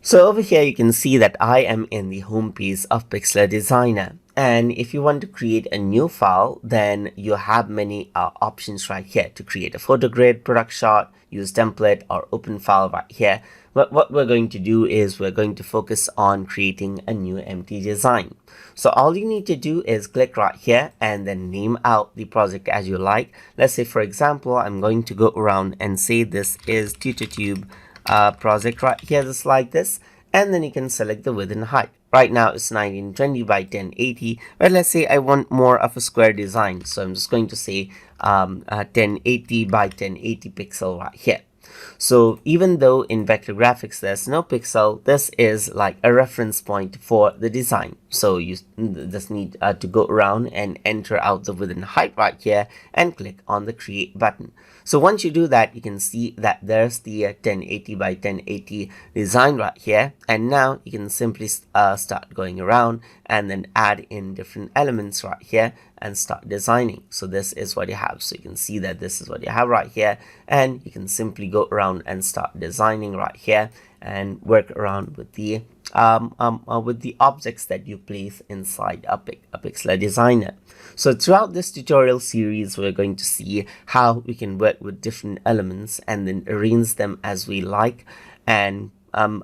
So over here, you can see that I am in the home page of Pixlr Designer. And if you want to create a new file, then you have many options right here to create a photo grid, product shot, use template, or open file right here. But what we're going to do is we're going to focus on creating a new empty design. So all you need to do is click right here and then name out the project as you like. Let's say, for example, I'm going to go around and say this is TutorTube project right here, just like this, and then you can select the width and height. Right now it's 1920 by 1080, but let's say I want more of a square design, so I'm just going to say 1080 by 1080 pixel right here. So even though in vector graphics there's no pixel, this is like a reference point for the design. So you just need to go around and enter out the width and height right here and click on the create button. So once you do that, you can see that there's the 1080 by 1080 design right here. And now you can simply start going around and then add in different elements right here and start designing. So this is what you have. So you can see that this is what you have right here, and you can simply go around and start designing right here and work around with the objects that you place inside a Pixlr Designer. So throughout this tutorial series, we're going to see how we can work with different elements and then arrange them as we like and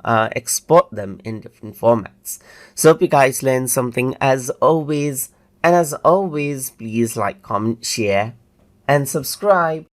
export them in different formats. So hope you guys learned something as always. And as always, please like, comment, share, and subscribe.